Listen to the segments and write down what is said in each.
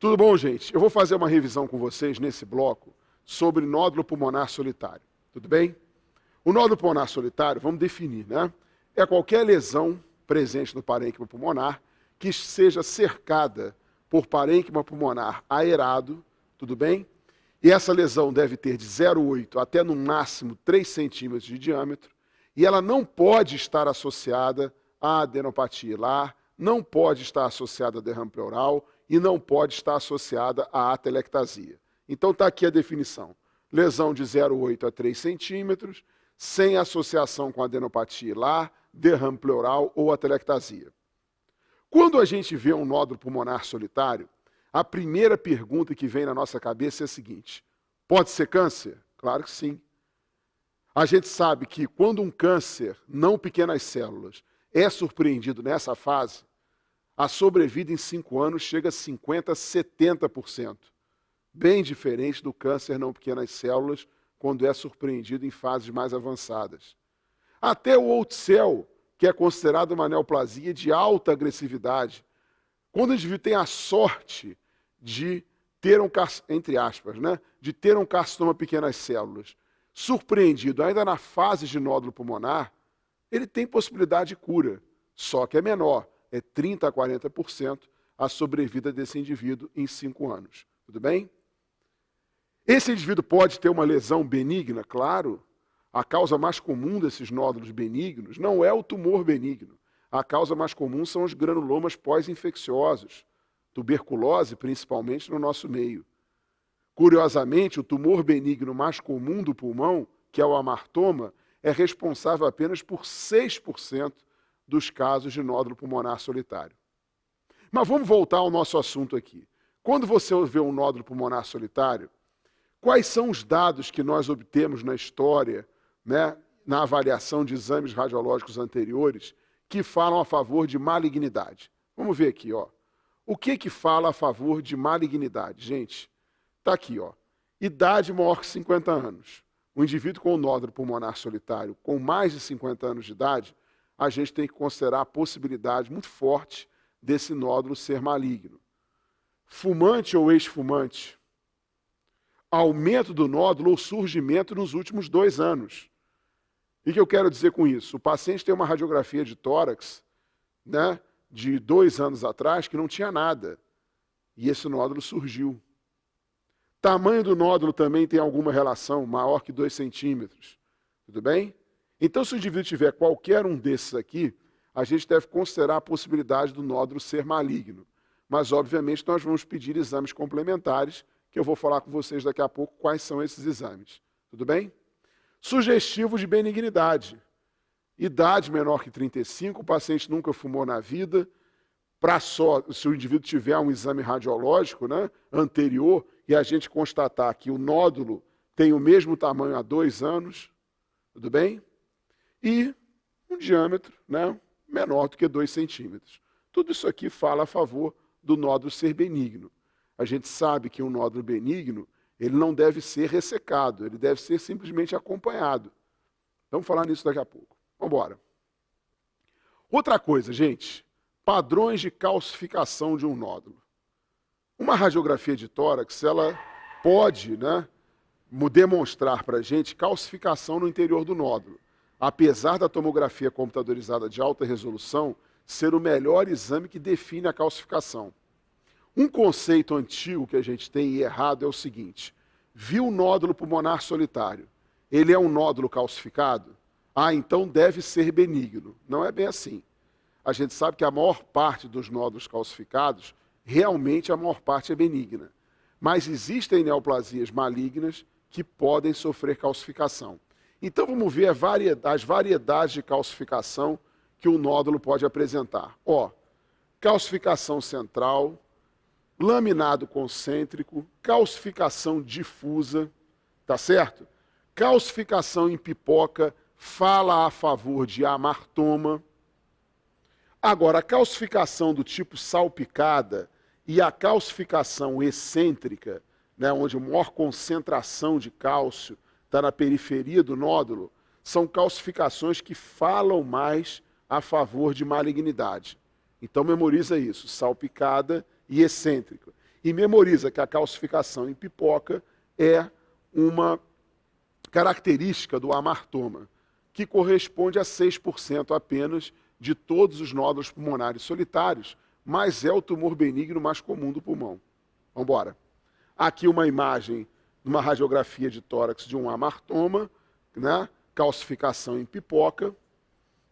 Tudo bom, gente? Eu vou fazer uma revisão com vocês nesse bloco sobre nódulo pulmonar solitário. Tudo bem? O nódulo pulmonar solitário, vamos definir, né? É qualquer lesão presente no parênquima pulmonar que seja cercada por parênquima pulmonar aerado, tudo bem? E essa lesão deve ter de 0,8 até no máximo 3 centímetros de diâmetro, e ela não pode estar associada à adenopatia hilar, não pode estar associada a derrame pleural e não pode estar associada à atelectasia. Então está aqui a definição. Lesão de 0,8 a 3 centímetros, sem associação com adenopatia hilar, derrame pleural ou atelectasia. Quando a gente vê um nódulo pulmonar solitário, a primeira pergunta que vem na nossa cabeça é a seguinte: pode ser câncer? Claro que sim. A gente sabe que quando um câncer, não pequenas células, é surpreendido nessa fase, a sobrevida em 5 anos chega a 50%, 70%. Bem diferente do câncer não pequenas células, quando é surpreendido em fases mais avançadas. Até o Oates-Cell, que é considerado uma neoplasia de alta agressividade, quando o indivíduo tem a sorte de ter entre aspas, né, de ter um carcinoma pequenas células, surpreendido ainda na fase de nódulo pulmonar, ele tem possibilidade de cura, só que é menor, é 30% a 40% a sobrevida desse indivíduo em 5 anos. Tudo bem? Esse indivíduo pode ter uma lesão benigna, claro. A causa mais comum desses nódulos benignos não é o tumor benigno. A causa mais comum são os granulomas pós-infecciosos, tuberculose principalmente no nosso meio. Curiosamente, o tumor benigno mais comum do pulmão, que é o amartoma, é responsável apenas por 6% dos casos de nódulo pulmonar solitário. Mas vamos voltar ao nosso assunto aqui. Quando você vê um nódulo pulmonar solitário, quais são os dados que nós obtemos na história, né, na avaliação de exames radiológicos anteriores, que falam a favor de malignidade? Vamos ver aqui, ó. O que fala a favor de malignidade, gente? Está aqui, ó. Idade maior que 50 anos. O indivíduo com nódulo pulmonar solitário com mais de 50 anos de idade, a gente tem que considerar a possibilidade muito forte desse nódulo ser maligno. Fumante ou ex-fumante? Aumento do nódulo ou surgimento nos últimos 2 anos. E o que eu quero dizer com isso? O paciente tem uma radiografia de tórax, né, de 2 anos atrás que não tinha nada. E esse nódulo surgiu. Tamanho do nódulo também tem alguma relação, maior que 2 centímetros. Tudo bem? Então, se o indivíduo tiver qualquer um desses aqui, a gente deve considerar a possibilidade do nódulo ser maligno. Mas, obviamente, nós vamos pedir exames complementares, que eu vou falar com vocês daqui a pouco quais são esses exames. Tudo bem? Sugestivo de benignidade. Idade menor que 35, o paciente nunca fumou na vida. Se o indivíduo tiver um exame radiológico, né, anterior e a gente constatar que o nódulo tem o mesmo tamanho há 2 anos, tudo bem? E um diâmetro, né, menor do que 2 centímetros. Tudo isso aqui fala a favor do nódulo ser benigno. A gente sabe que um nódulo benigno, ele não deve ser ressecado, ele deve ser simplesmente acompanhado. Vamos falar nisso daqui a pouco. Vamos embora. Outra coisa, gente, padrões de calcificação de um nódulo. Uma radiografia de tórax, ela pode, né, demonstrar para a gente calcificação no interior do nódulo, apesar da tomografia computadorizada de alta resolução ser o melhor exame que define a calcificação. Um conceito antigo que a gente tem e errado é o seguinte: viu o nódulo pulmonar solitário, ele é um nódulo calcificado? Ah, então deve ser benigno. Não é bem assim. A gente sabe que a maior parte dos nódulos calcificados, realmente a maior parte é benigna. Mas existem neoplasias malignas que podem sofrer calcificação. Então vamos ver as variedades de calcificação que o nódulo pode apresentar. Ó, calcificação central, laminado concêntrico, calcificação difusa, tá certo? Calcificação em pipoca fala a favor de amartoma. Agora, a calcificação do tipo salpicada e a calcificação excêntrica, né, onde a maior concentração de cálcio está na periferia do nódulo, são calcificações que falam mais a favor de malignidade. Então memoriza isso, salpicada e excêntrica. E memoriza que a calcificação em pipoca é uma característica do amartoma, que corresponde a 6% apenas de todos os nódulos pulmonares solitários, mas é o tumor benigno mais comum do pulmão. Vamos embora. Aqui uma imagem, uma radiografia de tórax de um amartoma, né? Calcificação em pipoca,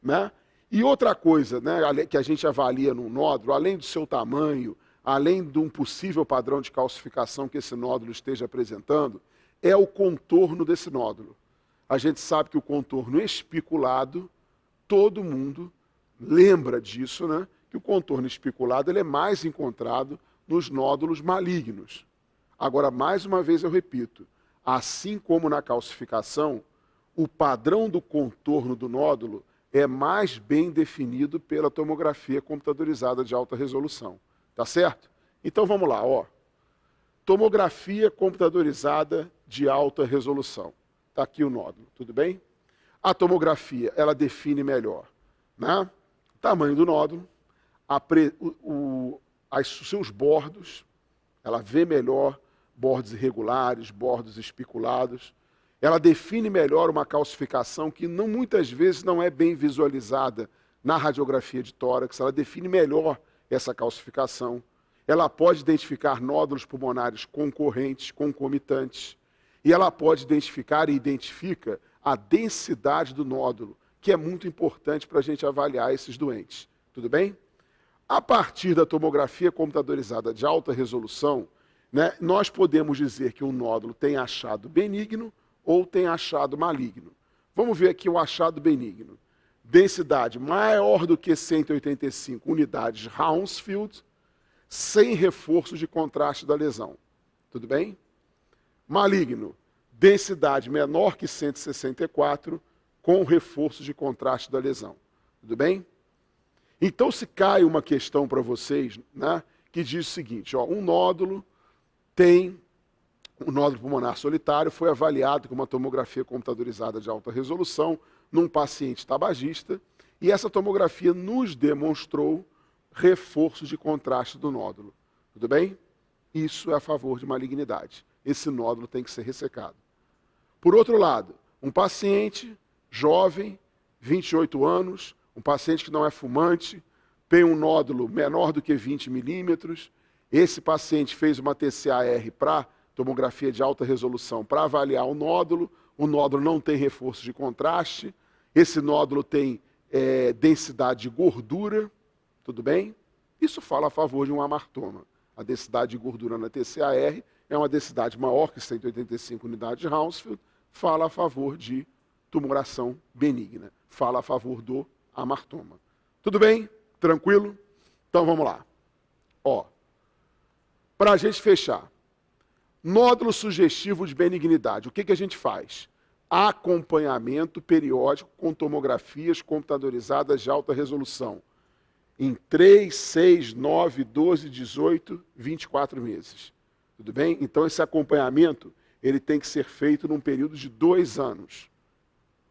né? E outra coisa, né, que a gente avalia no nódulo, além do seu tamanho, além de um possível padrão de calcificação que esse nódulo esteja apresentando, é o contorno desse nódulo. A gente sabe que o contorno espiculado, todo mundo lembra disso, né? Que o contorno espiculado ele é mais encontrado nos nódulos malignos. Agora, mais uma vez eu repito, assim como na calcificação, o padrão do contorno do nódulo é mais bem definido pela tomografia computadorizada de alta resolução. Tá certo? Então vamos lá, ó. Tomografia computadorizada de alta resolução. Está aqui o nódulo, tudo bem? A tomografia, ela define melhor, né? O tamanho do nódulo, os seus bordos, ela vê melhor bordos irregulares, bordos espiculados. Ela define melhor uma calcificação que muitas vezes não é bem visualizada na radiografia de tórax, ela define melhor essa calcificação. Ela pode identificar nódulos pulmonares concorrentes, concomitantes, e ela pode identificar e identifica a densidade do nódulo, que é muito importante para a gente avaliar esses doentes. Tudo bem? A partir da tomografia computadorizada de alta resolução, né, nós podemos dizer que um nódulo tem achado benigno ou tem achado maligno. Vamos ver aqui o achado benigno. Densidade maior do que 185 unidades Hounsfield, sem reforço de contraste da lesão. Tudo bem? Maligno, densidade menor que 164, com reforço de contraste da lesão. Tudo bem? Então, se cai uma questão para vocês, né, que diz o seguinte, ó, um nódulo pulmonar solitário foi avaliado com uma tomografia computadorizada de alta resolução num paciente tabagista, e essa tomografia nos demonstrou reforço de contraste do nódulo. Tudo bem? Isso é a favor de malignidade. Esse nódulo tem que ser ressecado. Por outro lado, um paciente jovem, 28 anos, um paciente que não é fumante, tem um nódulo menor do que 20 milímetros. Esse paciente fez uma TCAR para tomografia de alta resolução para avaliar o nódulo não tem reforço de contraste, esse nódulo tem densidade de gordura, tudo bem? Isso fala a favor de um amartoma. A densidade de gordura na TCAR é uma densidade maior que 185 unidades de Hounsfield, fala a favor de tumoração benigna, fala a favor do amartoma. Tudo bem? Tranquilo? Então vamos lá. Ó, para a gente fechar, nódulo sugestivo de benignidade, o que a gente faz? Acompanhamento periódico com tomografias computadorizadas de alta resolução, em 3, 6, 9, 12, 18, 24 meses. Tudo bem? Então esse acompanhamento ele tem que ser feito num período de 2 anos.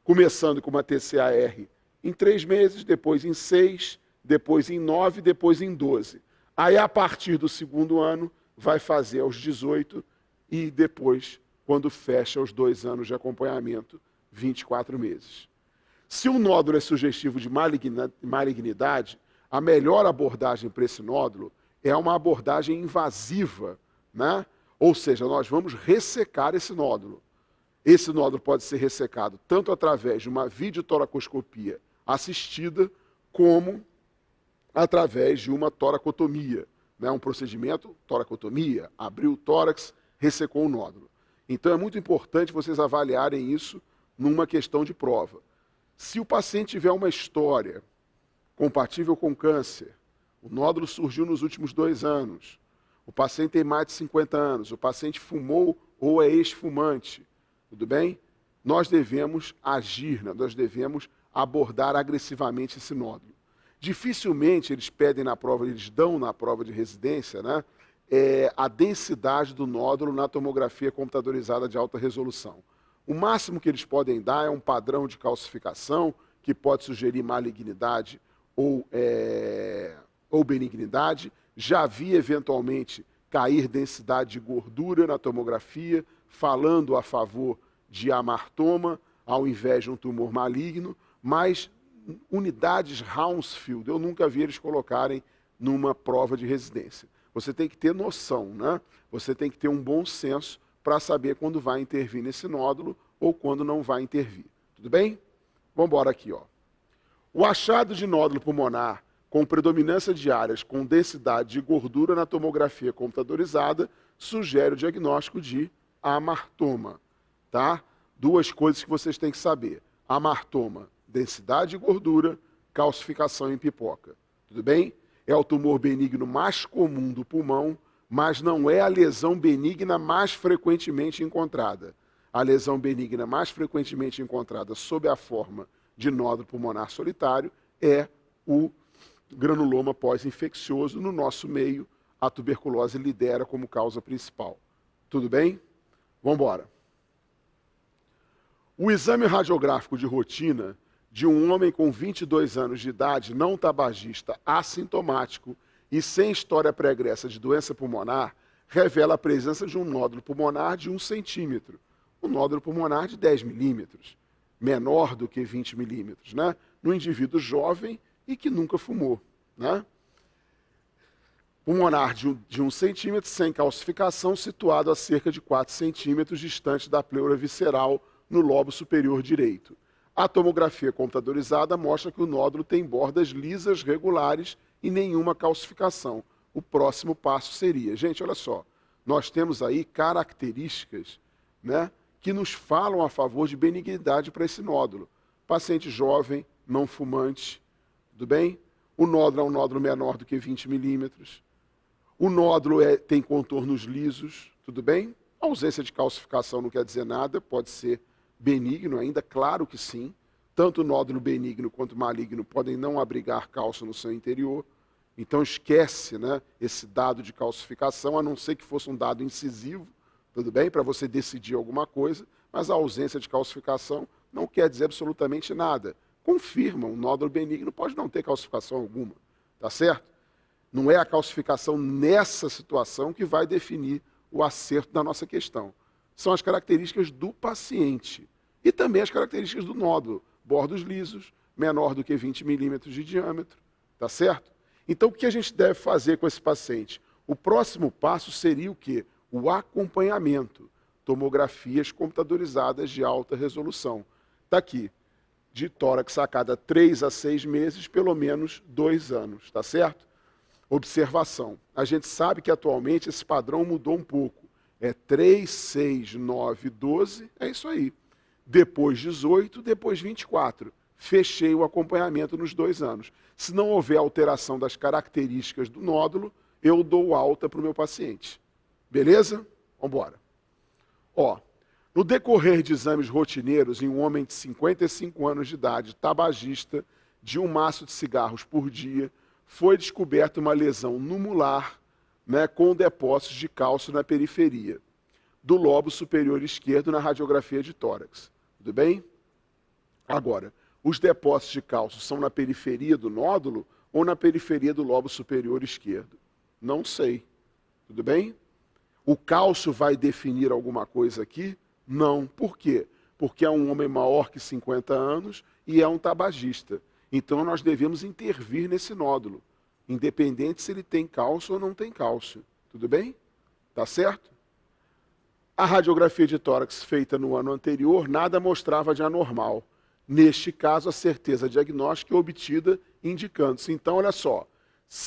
Começando com uma TCAR em 3 meses, depois em 6, depois em 9, depois em 12. Aí a partir do 2º ano vai fazer aos 18 e depois, quando fecha os 2 anos de acompanhamento, 24 meses. Se um nódulo é sugestivo de malignidade, a melhor abordagem para esse nódulo é uma abordagem invasiva, né? Ou seja, nós vamos ressecar esse nódulo. Esse nódulo pode ser ressecado tanto através de uma videotoracoscopia assistida, como através de uma toracotomia, né? Um procedimento, toracotomia, abriu o tórax, ressecou o nódulo. Então é muito importante vocês avaliarem isso numa questão de prova. Se o paciente tiver uma história compatível com câncer, o nódulo surgiu nos últimos 2 anos, o paciente tem mais de 50 anos, o paciente fumou ou é ex-fumante, tudo bem? Nós devemos agir, né? Nós devemos abordar agressivamente esse nódulo. Dificilmente eles pedem na prova, eles dão na prova de residência, né, a densidade do nódulo na tomografia computadorizada de alta resolução. O máximo que eles podem dar é um padrão de calcificação, que pode sugerir malignidade ou benignidade. Já vi, eventualmente, cair densidade de gordura na tomografia, falando a favor de amartoma, ao invés de um tumor maligno, mas unidades Hounsfield, eu nunca vi eles colocarem numa prova de residência. Você tem que ter noção, né? Você tem que ter um bom senso para saber quando vai intervir nesse nódulo ou quando não vai intervir. Tudo bem? Vamos embora aqui, ó. O achado de nódulo pulmonar com predominância de áreas com densidade de gordura na tomografia computadorizada sugere o diagnóstico de amartoma, tá? Duas coisas que vocês têm que saber. Amartoma, densidade de gordura, calcificação em pipoca. Tudo bem? É o tumor benigno mais comum do pulmão, mas não é a lesão benigna mais frequentemente encontrada. A lesão benigna mais frequentemente encontrada sob a forma de nódulo pulmonar solitário é o granuloma pós-infeccioso. No nosso meio, a tuberculose lidera como causa principal. Tudo bem? Vamos embora. O exame radiográfico de rotina de um homem com 22 anos de idade, não tabagista, assintomático e sem história pregressa de doença pulmonar, revela a presença de um nódulo pulmonar de 1 centímetro, um nódulo pulmonar de 10 milímetros, menor do que 20 milímetros, né? No indivíduo jovem e que nunca fumou, né? Pulmonar de 1 centímetro, sem calcificação, situado a cerca de 4 centímetros distante da pleura visceral no lobo superior direito. A tomografia computadorizada mostra que o nódulo tem bordas lisas, regulares e nenhuma calcificação. O próximo passo seria, gente, olha só, nós temos aí características, né, que nos falam a favor de benignidade para esse nódulo. Paciente jovem, não fumante, tudo bem? O nódulo é um nódulo menor do que 20 milímetros. O nódulo tem contornos lisos, tudo bem? A ausência de calcificação não quer dizer nada, pode ser benigno ainda, claro que sim. Tanto o nódulo benigno quanto maligno podem não abrigar cálcio no seu interior. Então esquece, né, esse dado de calcificação, a não ser que fosse um dado incisivo, tudo bem? Para você decidir alguma coisa, mas a ausência de calcificação não quer dizer absolutamente nada. Confirma, um nódulo benigno pode não ter calcificação alguma, tá certo? Não é a calcificação nessa situação que vai definir o acerto da nossa questão. São as características do paciente e também as características do nódulo. Bordos lisos, menor do que 20 milímetros de diâmetro, tá certo? Então, o que a gente deve fazer com esse paciente? O próximo passo seria o quê? O acompanhamento. Tomografias computadorizadas de alta resolução. Está aqui, de tórax a cada 3 a 6 meses, pelo menos 2 anos, tá certo? Observação. A gente sabe que atualmente esse padrão mudou um pouco. É 3, 6, 9, 12, é isso aí. Depois 18, depois 24. Fechei o acompanhamento nos 2 anos. Se não houver alteração das características do nódulo, eu dou alta para o meu paciente. Beleza? Vamos embora. Ó, no decorrer de exames rotineiros em um homem de 55 anos de idade, tabagista, de um maço de cigarros por dia, foi descoberta uma lesão numular, né, com depósitos de cálcio na periferia do lobo superior esquerdo na radiografia de tórax. Tudo bem? Agora, os depósitos de cálcio são na periferia do nódulo ou na periferia do lobo superior esquerdo? Não sei. Tudo bem? O cálcio vai definir alguma coisa aqui? Não. Por quê? Porque é um homem maior que 50 anos e é um tabagista. Então nós devemos intervir nesse nódulo, independente se ele tem cálcio ou não tem cálcio. Tudo bem? Tá certo? A radiografia de tórax feita no ano anterior nada mostrava de anormal. Neste caso, a certeza diagnóstica é obtida indicando-se. Então, olha só,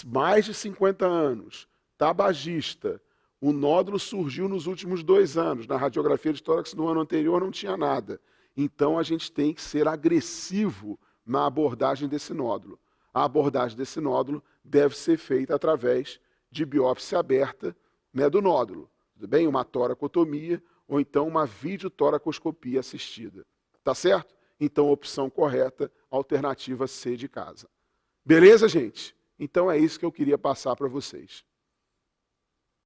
mais de 50 anos, tabagista, o nódulo surgiu nos últimos 2 anos. Na radiografia de tórax no ano anterior não tinha nada. Então, a gente tem que ser agressivo na abordagem desse nódulo. A abordagem desse nódulo deve ser feita através de biópsia aberta, né, do nódulo. Tudo bem? Uma toracotomia ou então uma videotoracoscopia assistida. Tá certo? Então, opção correta, alternativa C de casa. Beleza, gente? Então é isso que eu queria passar para vocês.